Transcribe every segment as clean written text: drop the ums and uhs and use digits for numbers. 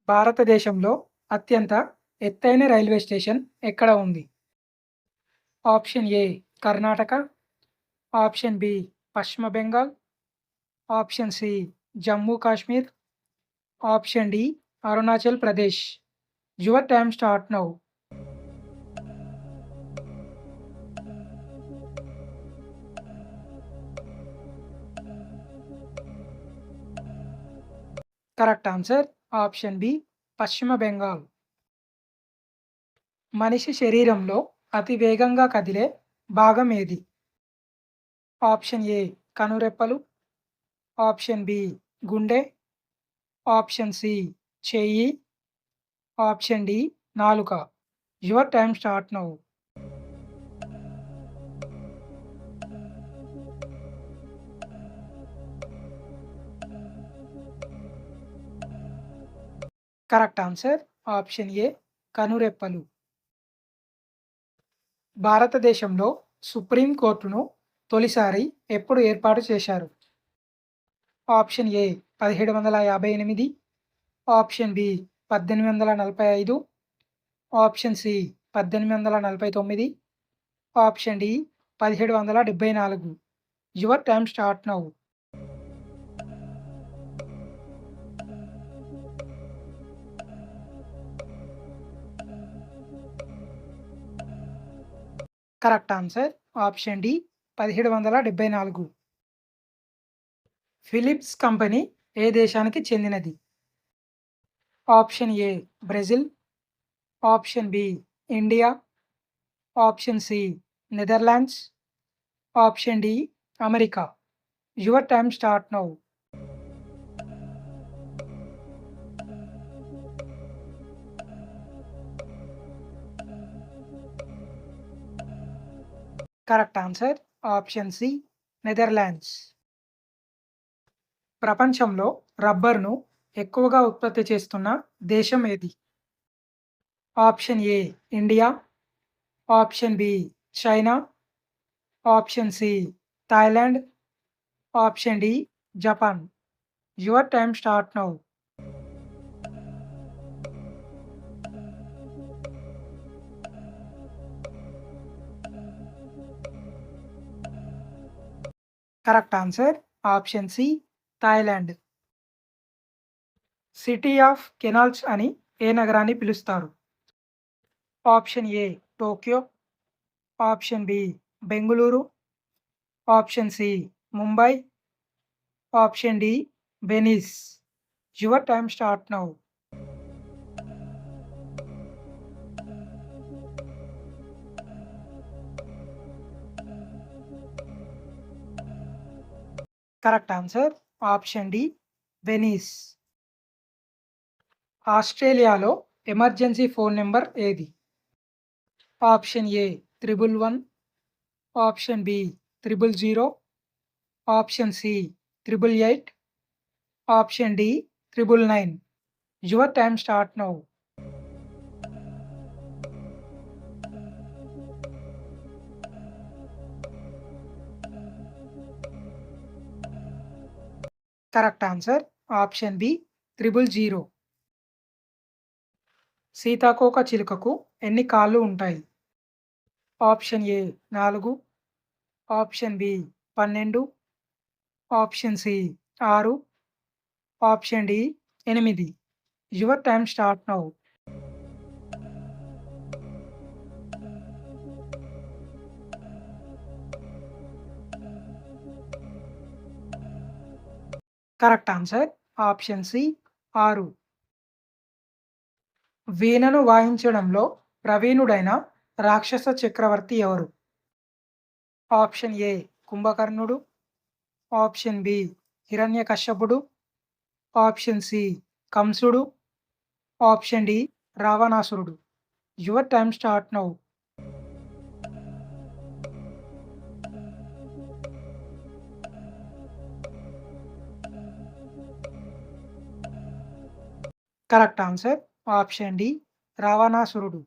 భారతదేశంలో అత్యంత ఎత్తైన రైల్వే స్టేషన్ ఎక్కడ ఉంది? Option A Karnataka, option B Paschim Bengal, option C Jammu Kashmir, option D Arunachal Pradesh. Your time start now. Correct answer option B Paschim Bengal. మనిషి శరీరంలో అతి వేగంగా కదిలే భాగం ఏది? ఆప్షన్ ఏ కనురెప్పలు, ఆప్షన్ బి గుండె, ఆప్షన్ సి చెయ్యి, ఆప్షన్ డి నాలుక. Your time start now. Correct answer option A కనురెప్పలు. భారతదేశంలో సుప్రీం కోర్టును తొలిసారి ఎప్పుడు ఏర్పాటు చేశారు? Option A 1758, option B 1845, option C 1849, option D 1774. Your time start now. Correct answer option D 1774. Philips company ఏ దేశానికి చెందినది? Option A Brazil, option B India, option C Netherlands, option D America. Your time start now. Correct answer option C Netherlands. ప్రపంచంలో రబ్బరును ఎక్కువగా ఉత్పత్తి చేస్తున్న దేశం ఏది? Option A India, option B China, option C Thailand, option D Japan. Your time start now. Correct answer option C Thailand. City of canals అని ఏ నగరాన్ని పిలుస్తారు? Option A Tokyo, option B Bengaluru, option C Mumbai, option D Venice. Your time start now. Correct answer option D Venice. ఆస్ట్రేలియాలో emergency phone number ఏది? Option A 111, option B 000, option C 888, option D 999. Your time start now. Correct answer option B 000. సీతాకోక చిలుకకు ఎన్ని కాళ్ళు ఉంటాయి? Option A 4, option B 12, option C 6, option D 8. Your time start now. Correct answer option C 6. వీణను వాయించడంలో ప్రవీణుడైన రాక్షస చక్రవర్తి ఎవరు? ఆప్షన్ ఏ కుంభకర్ణుడు, ఆప్షన్ బి హిరణ్యకశ్యపుడు, ఆప్షన్ సి కంసుడు, ఆప్షన్ డి రావణాసురుడు. Your time start now. Correct answer option D రావణాసురుడు.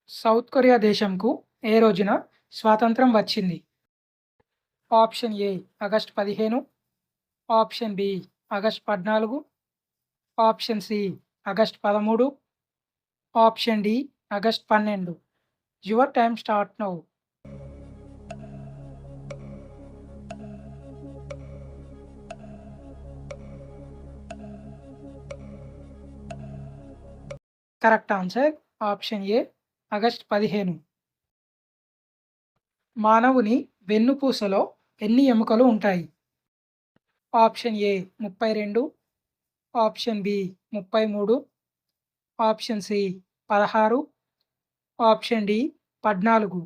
సౌత్ కొరియా దేశంకు ఏ రోజున స్వాతంత్రం వచ్చింది? Option A August 15, option B August 14, option C August 13, option D August 12. Your time start now. Correct answer option A August 15. మానవుని వెన్నుపూసలో ఎన్ని ఎముకలు ఉంటాయి? Option A 32, option B 33, option C 16, option D 14.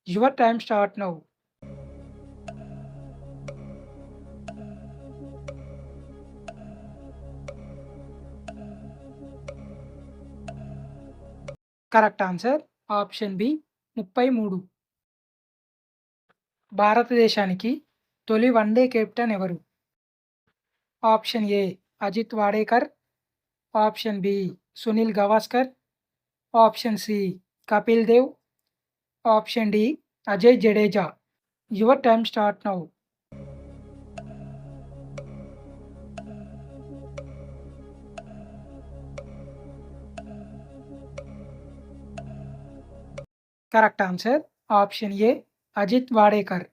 Your time start now. Correct answer option B 33. భారతదేశానికి తొలి one day captain ఎవరు? Option A Ajit Wadekar, option B Sunil Gavaskar, option C Kapil Dev, option D Ajay Jadeja. Your time start now. Correct answer option A Ajit Wadekar.